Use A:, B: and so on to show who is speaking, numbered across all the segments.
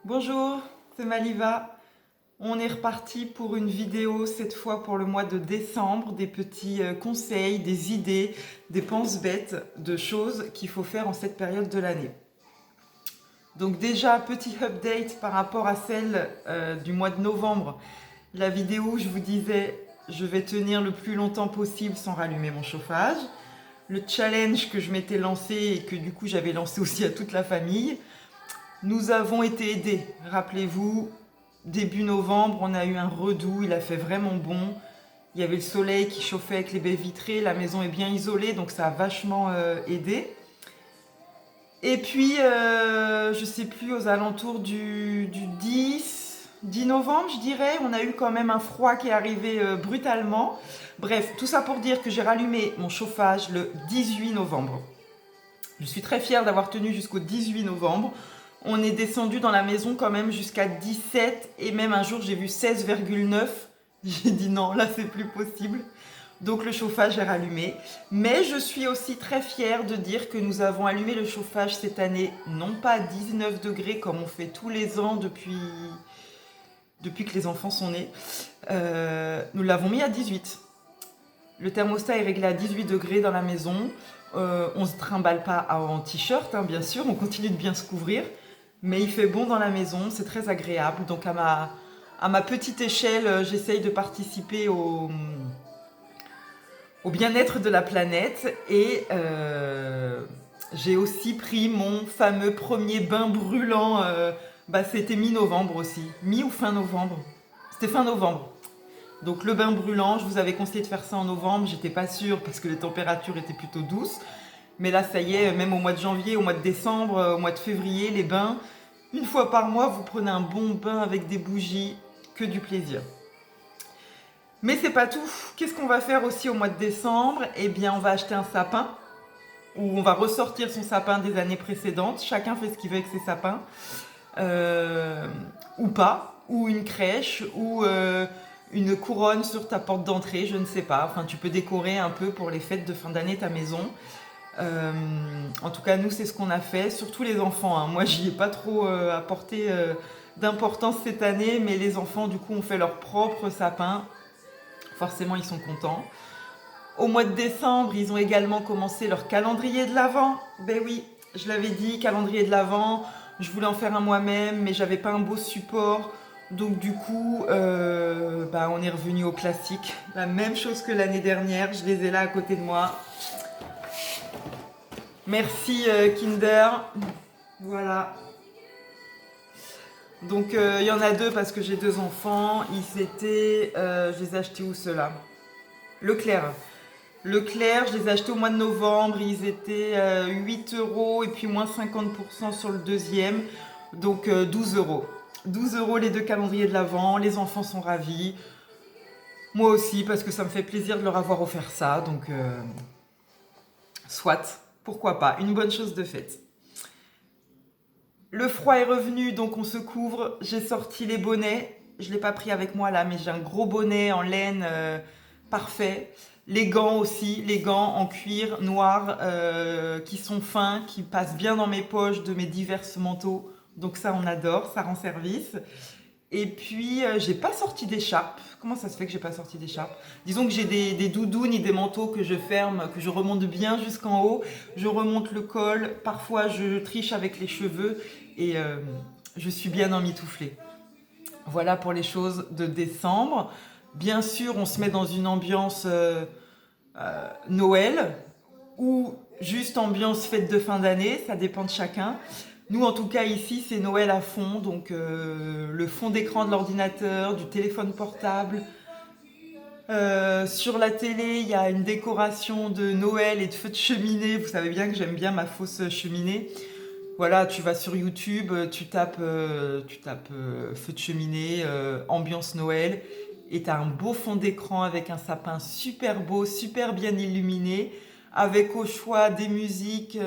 A: Bonjour, c'est Maliva. On est reparti pour une vidéo, cette fois pour le mois de décembre, des petits conseils, des idées, des penses-bêtes de choses qu'il faut faire en cette période de l'année. Donc déjà, petit update par rapport à celle du mois de novembre. La vidéo où je vous disais, je vais tenir le plus longtemps possible sans rallumer mon chauffage. Le challenge que je m'étais lancé et que du coup j'avais lancé aussi à toute la famille. Nous avons été aidés. Rappelez-vous, début novembre, on a eu un redoux, il a fait vraiment bon. Il y avait le soleil qui chauffait avec les baies vitrées, la maison est bien isolée, donc ça a vachement aidé. Et puis, je sais plus, aux alentours du 10 novembre, je dirais, on a eu quand même un froid qui est arrivé brutalement. Bref, tout ça pour dire que j'ai rallumé mon chauffage le 18 novembre. Je suis très fière d'avoir tenu jusqu'au 18 novembre. On est descendu dans la maison quand même jusqu'à 17 et même un jour j'ai vu 16,9. J'ai dit non, là c'est plus possible. Donc le chauffage est rallumé. Mais je suis aussi très fière de dire que nous avons allumé le chauffage cette année, non pas à 19 degrés comme on fait tous les ans depuis que les enfants sont nés. Nous l'avons mis à 18. Le thermostat est réglé à 18 degrés dans la maison. On ne se trimballe pas en t-shirt, hein, bien sûr, on continue de bien se couvrir. Mais il fait bon dans la maison, c'est très agréable. Donc à ma petite échelle, j'essaye de participer au bien-être de la planète. Et j'ai aussi pris mon fameux premier bain brûlant. C'était mi-novembre aussi. Mi ou fin novembre? C'était fin novembre. Donc le bain brûlant, je vous avais conseillé de faire ça en novembre, j'étais pas sûre parce que les températures étaient plutôt douces. Mais là, ça y est, même au mois de janvier, au mois de décembre, au mois de février, les bains, une fois par mois, vous prenez un bon bain avec des bougies, que du plaisir. Mais c'est pas tout. Qu'est-ce qu'on va faire aussi au mois de décembre? Eh bien, on va acheter un sapin, ou on va ressortir son sapin des années précédentes. Chacun fait ce qu'il veut avec ses sapins. Ou pas, ou une crèche, ou une couronne sur ta porte d'entrée, je ne sais pas. Enfin, tu peux décorer un peu pour les fêtes de fin d'année ta maison. En tout cas, nous, c'est ce qu'on a fait, surtout les enfants. Hein. Moi, j'y ai pas trop apporté d'importance cette année, mais les enfants, du coup, ont fait leur propre sapin. Forcément, ils sont contents. Au mois de décembre, ils ont également commencé leur calendrier de l'Avent. Ben oui, je l'avais dit, calendrier de l'Avent. Je voulais en faire un moi-même, mais j'avais pas un beau support. Donc du coup, on est revenu au classique. La même chose que l'année dernière, je les ai là à côté de moi. Merci Kinder. Voilà. Donc il y en a deux parce que j'ai deux enfants. Je les ai achetés où ceux-là? Leclerc. Leclerc, je les ai achetés au mois de novembre. Ils étaient 8 € et puis moins 50% sur le deuxième. Donc 12 €. 12 € les deux calendriers de l'Avent. Les enfants sont ravis. Moi aussi parce que ça me fait plaisir de leur avoir offert ça. Donc soit. Pourquoi pas, une bonne chose de faite. Le froid est revenu, donc on se couvre. J'ai sorti les bonnets. Je ne l'ai pas pris avec moi là, mais j'ai un gros bonnet en laine parfait. Les gants aussi, les gants en cuir noir qui sont fins, qui passent bien dans mes poches de mes divers manteaux. Donc ça, on adore, ça rend service. Et puis, j'ai pas sorti d'écharpe. Comment ça se fait que j'ai pas sorti d'écharpe? Disons que j'ai des doudounes et des manteaux que je ferme, que je remonte bien jusqu'en haut. Je remonte le col. Parfois, je triche avec les cheveux et je suis bien emmitouflée. Voilà pour les choses de décembre. Bien sûr, on se met dans une ambiance Noël ou juste ambiance fête de fin d'année. Ça dépend de chacun. Nous, en tout cas, ici, c'est Noël à fond. Donc, le fond d'écran de l'ordinateur, du téléphone portable. Sur la télé, il y a une décoration de Noël et de feux de cheminée. Vous savez bien que j'aime bien ma fausse cheminée. Voilà, tu vas sur YouTube, tu tapes feu de cheminée, ambiance Noël. Et tu as un beau fond d'écran avec un sapin super beau, super bien illuminé. Avec au choix des musiques...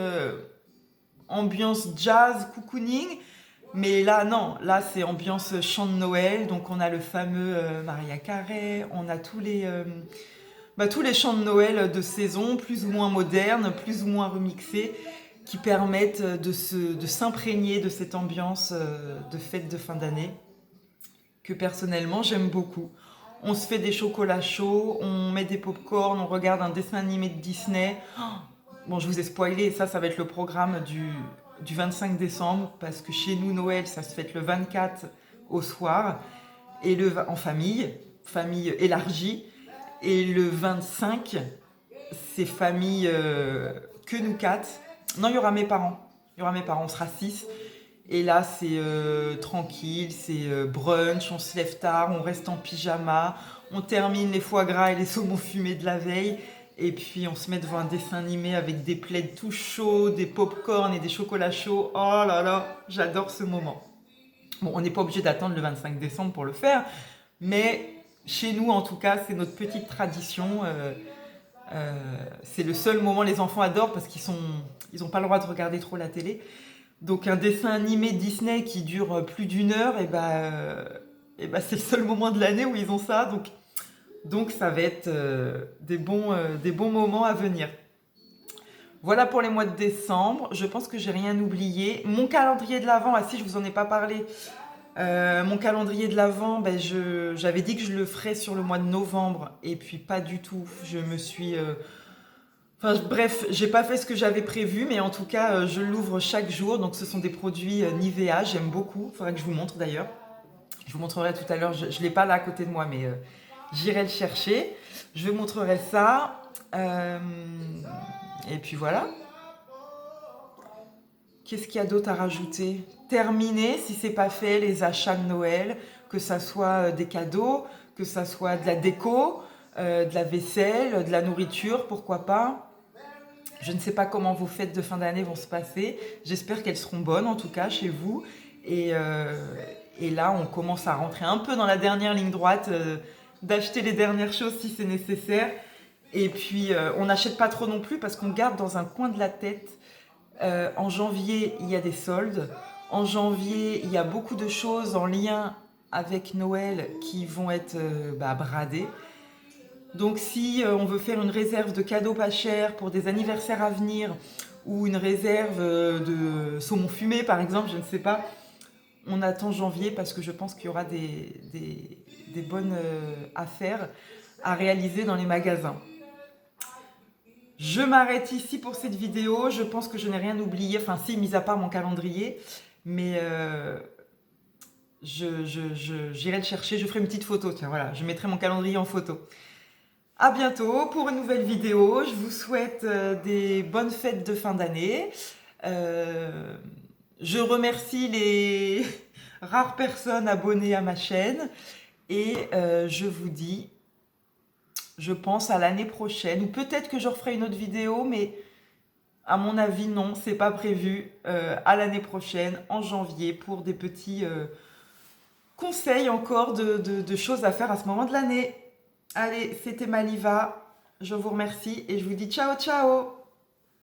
A: ambiance jazz, cocooning, mais là non, là c'est ambiance chant de Noël, donc on a le fameux Mariah Carey, on a tous les chants de Noël de saison, plus ou moins modernes, plus ou moins remixés, qui permettent de s'imprégner de cette ambiance de fête de fin d'année que personnellement j'aime beaucoup. On se fait des chocolats chauds, on met des pop-corn, on regarde un dessin animé de Disney. Bon, je vous ai spoilé, ça va être le programme du 25 décembre, parce que chez nous, Noël, ça se fête le 24 au soir, et en famille élargie, et le 25, c'est famille que nous quatre. Non, il y aura mes parents. On sera 6. Et là, c'est tranquille, c'est brunch, on se lève tard, on reste en pyjama, on termine les foie gras et les saumons fumés de la veille, et puis on se met devant un dessin animé avec des plaids tout chauds, des pop-corn et des chocolats chauds. Oh là là, j'adore ce moment. Bon, on n'est pas obligé d'attendre le 25 décembre pour le faire, mais chez nous, en tout cas, c'est notre petite tradition. C'est le seul moment les enfants adorent parce ils n'ont pas le droit de regarder trop la télé. Donc un dessin animé Disney qui dure plus d'1 heure, c'est le seul moment de l'année où ils ont ça. Donc ça va être des bons moments à venir. Voilà pour les mois de décembre. Je pense que j'ai rien oublié. Mon calendrier de l'Avent, ah si, je vous en ai pas parlé. Mon calendrier de l'Avent, j'avais dit que je le ferais sur le mois de novembre, et puis pas du tout. Je me suis... Enfin bref, j'ai pas fait ce que j'avais prévu, mais en tout cas, je l'ouvre chaque jour. Donc ce sont des produits Nivea, j'aime beaucoup. Il faudrait que je vous montre d'ailleurs. Je vous montrerai tout à l'heure, je ne l'ai pas là à côté de moi, mais j'irai le chercher. Je vous montrerai ça. Et puis voilà. Qu'est-ce qu'il y a d'autre à rajouter? Terminer, si c'est pas fait, les achats de Noël, que ça soit des cadeaux, que ça soit de la déco, de la vaisselle, de la nourriture, pourquoi pas. Je ne sais pas comment vos fêtes de fin d'année vont se passer. J'espère qu'elles seront bonnes, en tout cas, chez vous. Et là, on commence à rentrer un peu dans la dernière ligne droite, d'acheter les dernières choses si c'est nécessaire. Et puis, on n'achète pas trop non plus parce qu'on garde dans un coin de la tête. En janvier, il y a des soldes. En janvier, il y a beaucoup de choses en lien avec Noël qui vont être bradées. Donc si on veut faire une réserve de cadeaux pas chers pour des anniversaires à venir, ou une réserve de saumon fumé par exemple, je ne sais pas, on attend janvier parce que je pense qu'il y aura des bonnes affaires à réaliser dans les magasins. Je m'arrête ici pour cette vidéo. Je pense que je n'ai rien oublié, enfin si, mis à part mon calendrier, mais j'irai le chercher, je ferai une petite photo, tiens voilà, je mettrai mon calendrier en photo. À bientôt pour une nouvelle vidéo. Je vous souhaite des bonnes fêtes de fin d'année. Je remercie les rares personnes abonnées à ma chaîne. Et je vous dis, je pense à l'année prochaine. Ou peut-être que je referai une autre vidéo, mais à mon avis, non, c'est pas prévu. À l'année prochaine, en janvier, pour des petits conseils encore de choses à faire à ce moment de l'année. Allez, c'était Maliva, je vous remercie et je vous dis ciao ciao.